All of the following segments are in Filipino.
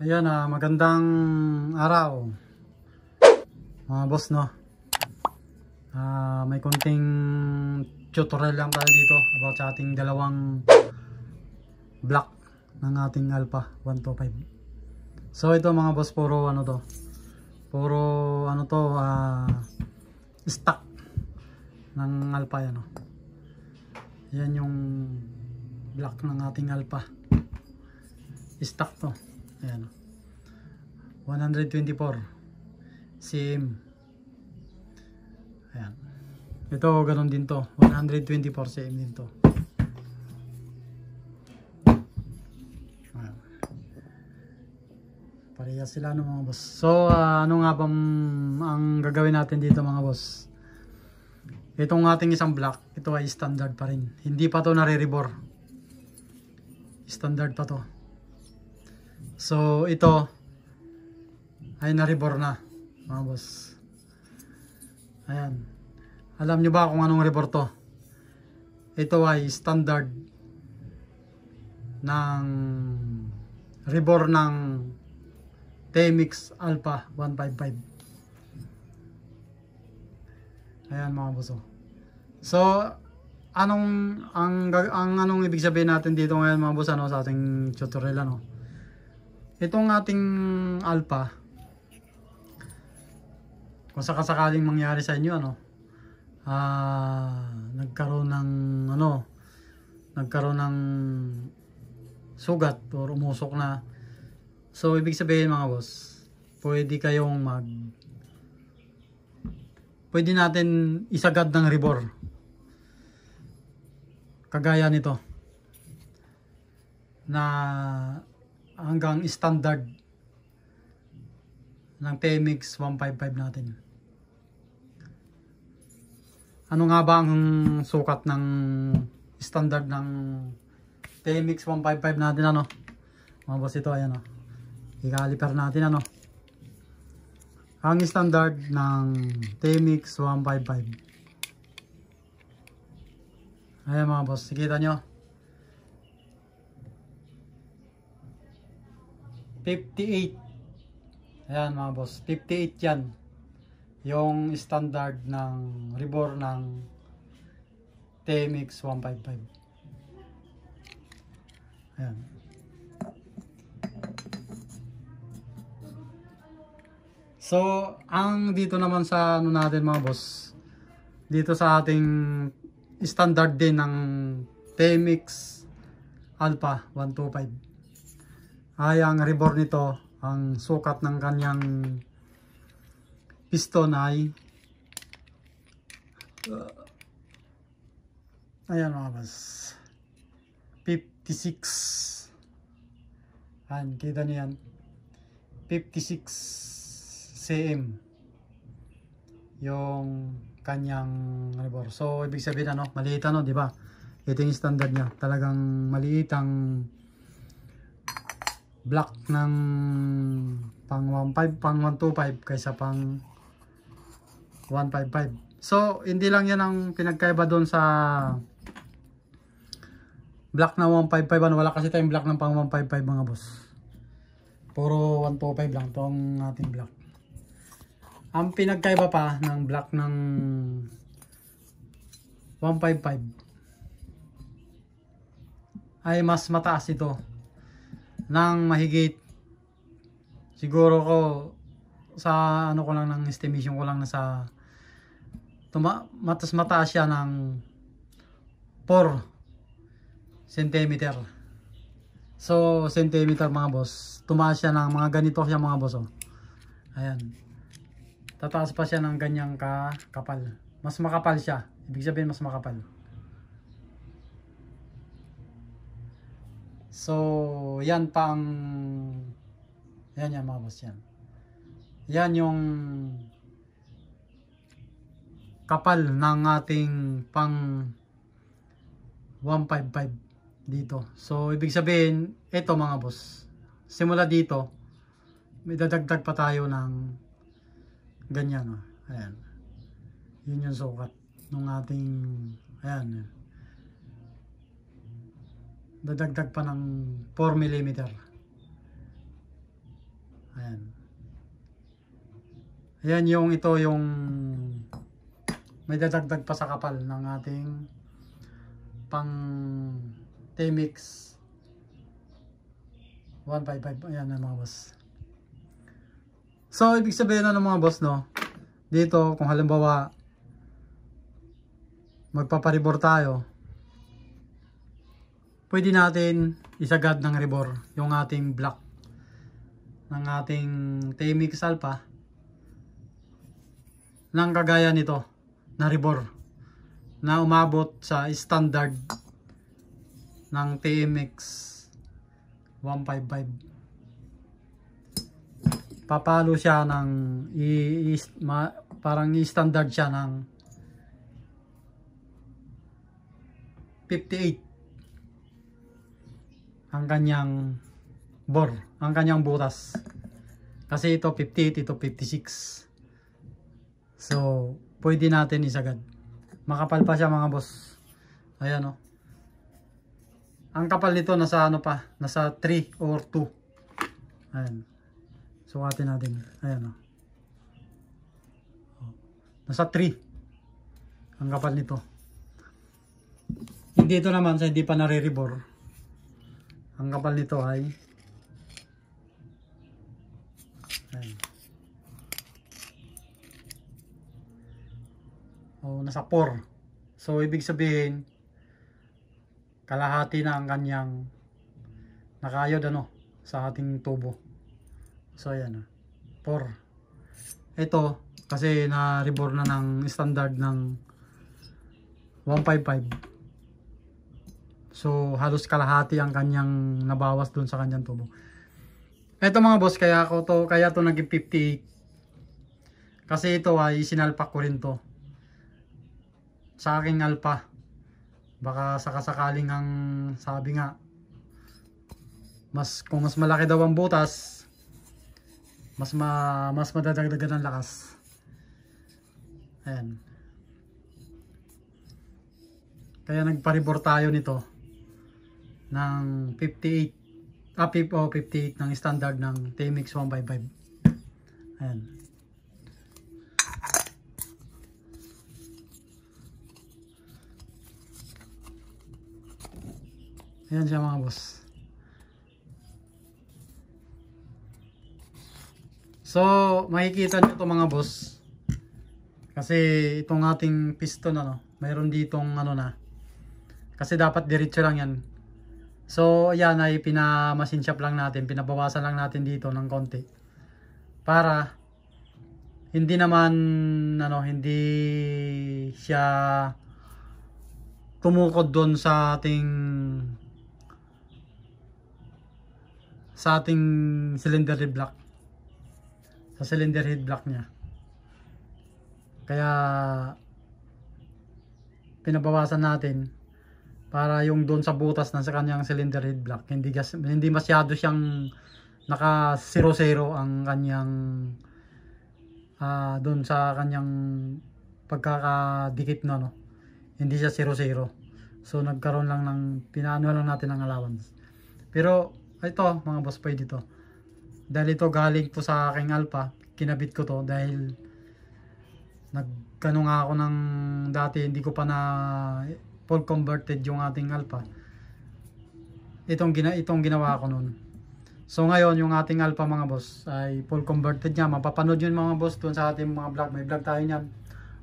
Ayan, magandang araw mga boss, no. May konting tutorial lang tayo dito about sa ating dalawang block ng ating Alpha 125. So ito mga boss, puro ano to, stock ng Alpha yan, no? Yan yung block ng ating Alpha, stock to. Ayan, 124 cm. Ayan, ito ganun din to, 124 cm din to. Ayan, parehas sila no mga boss. So ano nga bang ang gagawin natin dito mga boss? Itong ating isang block, ito ay standard pa rin, hindi pa to nare-rebore, standard pa to. So ito ay na-rebore na mga boss. Ayan, alam nyo ba kung anong rebore to? Ito ay standard ng rebore ng TMX Alpha 155. Ayan mga boss. So anong anong ibig sabihin natin dito ngayon mga boss, sa ating tutorial, itong ating Alpha, kung sakasakaling mangyari sa inyo, nagkaroon ng sugat o umusok na, so ibig sabihin mga boss, pwede natin isagad ng rebore kagaya nito na hanggang standard ng TMX 155 natin. Ano nga ba ang sukat ng standard ng TMX 155 natin, mga boss? Ito, ayan, i-caliper natin, ang standard ng TMX 155. Ayan mga boss, nakita nyo, 58. Ayan mga boss, 58 yan yung standard ng rebore ng TMX 155. Ayan. So ang dito naman sa natin mga boss, dito sa ating standard din ng TMX Alpha 125, ay ang rebore nito, ang sukat ng kanyang piston ay ayan mga boss, 56. Ayan, kita niyo yan, 56 cm yung kanyang rebore. So ibig sabihin maliit, di ba? Ito yung standard niya, talagang maliit ang block ng pang 125 kaysa pang 155. So hindi lang yan ang pinagkaiba doon sa block na 155. Wala kasi tayong block ng pang 155 mga boss, puro 125 lang tong ating block. Ang pinagkaiba pa ng block ng 155 ay mas mataas ito ng mahigit, siguro ko sa ko lang, ng estimation ko lang, nasa mataas siya ng 4 cm. So centimeter mga boss, tumaas siya ng mga ganito siya mga boss, ayan, tataas pa siya ng ganyang kapal, mas makapal siya, ibig sabihin mas makapal. So yan pa ang yan mga boss, yan yung kapal ng ating pang 155 dito. So ibig sabihin ito mga boss, simula dito may dadagdag pa tayo ng ganyan, ayan, yun yung sukat ng ating, ayan, dadagdag pa ng 4 mm. Ayan. Ayan yung ito yung may dadagdag pa sa kapal ng ating pang T-Mix 155. Ayan na mga boss. So ibig sabihin na ng mga boss, no, dito kung halimbawa magpaparibor tayo, pwede natin isagad ng ribor yung ating block ng ating T-Mix Alpha ng kagaya nito na ribor na umabot sa standard ng TMX 155. Papalo siya ng parang i-standard siya ng 58 ang kanyang bore, ang kanyang butas. Kasi ito 58, ito 56. So, pwede natin isagad. Makapal pa siya mga boss. Ayan o. Ang kapal nito nasa ano pa? Nasa 3 or 2. Ayan. Sukatin natin. Ayan o. Nasa 3. Ang kapal nito. Hindi ito naman sa hindi pa nare-rebore. Ang kapal nito ay ayan. Nasa 4. So ibig sabihin kalahati na ang kanyang nakayod ano sa ating tubo. So ayan 4. Ito kasi na-rebore na ng standard ng 155. So halos kalahati ang kanyang nabawas dun sa kanyang tubo. Ito mga boss, kaya to naging 58. Kasi ito ay sinalpak ko rin to sa aking alpha. Baka sakasakaling ang sabi nga kung mas malaki daw ang butas, mas madadagdagan ng lakas. Ayan. Kaya nagparibor tayo nito ng 58 58 ng standard ng TMX 155. Ayan. Ayan siya mga boss. So makikita nyo ito mga boss, kasi itong ating piston ano, mayroon ditong ano na, kasi dapat diretso lang yan. So yan ay pinamasin shop lang natin, pinabawasan lang natin dito ng konti para hindi naman ano, hindi siya tumukod doon sa ating cylinder head block, sa cylinder head block niya. Kaya pinabawasan natin para yung doon sa butas ng sa kanyang cylinder head block hindi masyado siyang naka 0-0 ang kanyang doon sa kanyang pagkakadikit no, hindi siya 0-0. So nagkaroon lang ng pinaano lang natin ng allowance. Pero ito mga boss, pwede dito dahil ito galing po sa aking alpha, kinabit ko to dahil nagkano nga ako ng dati, hindi ko pa na full converted yung ating alpha. Itong ginawa ko nun. So ngayon yung ating alpha mga boss ay full converted niya. Mapapanood yun mga boss doon sa ating mga vlog, may vlog tayo niyan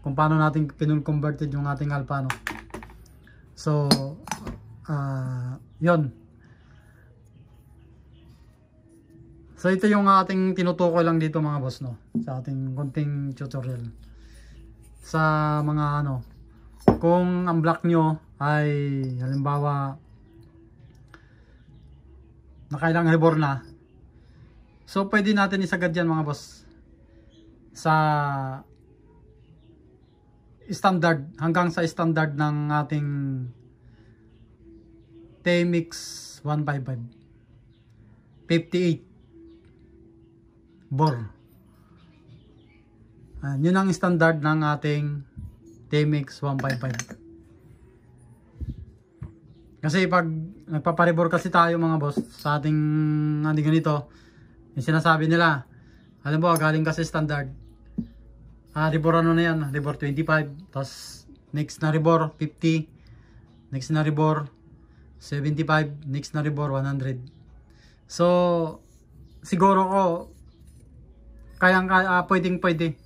kung paano natin pinul-converted yung ating alpha no. So yun. So ito yung ating tinutukoy lang dito mga boss no, sa ating konting tutorial. Sa mga ano, kung ang block nyo ay halimbawa nakailang rebore na, so pwede natin isagad yan mga boss sa standard, hanggang sa standard ng ating TMX 155 58 bore. Yun ang standard ng ating TMX 155. Kasi pag nagpaparibor kasi tayo mga boss sa ating ganito, Yung sinasabi nila, alam mo, galing kasi standard. Rebor ano na yan, rebor 25, tapos next na rebor 50, next na rebor 75, next na rebor 100. So, siguro ko, pwedeng pwede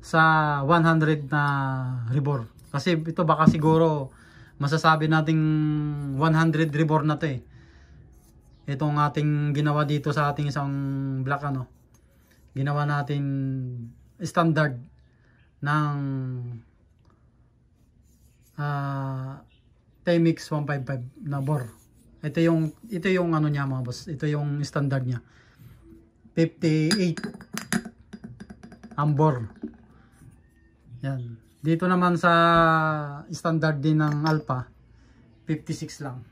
sa 100 na rebor. Kasi ito baka siguro, masasabi nating 100 rebor na to eh. Itong ating ginawa dito sa ating isang block ano. Ginawa natin standard ng Temix 155 na bore. Ito yung ano niya mga boss. Ito yung standard niya. 58 ang bore. Yan. Dito naman sa standard din ng Alpha, 56 lang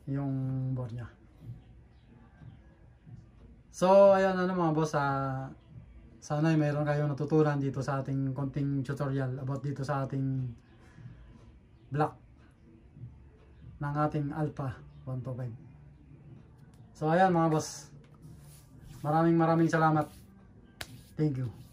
yung bore niya. So, ayan ano mga boss, sana ay mayroon kayong natutunan dito sa ating konting tutorial about dito sa ating block ng ating Alpha 125. So, ayan mga boss. Maraming salamat. Thank you.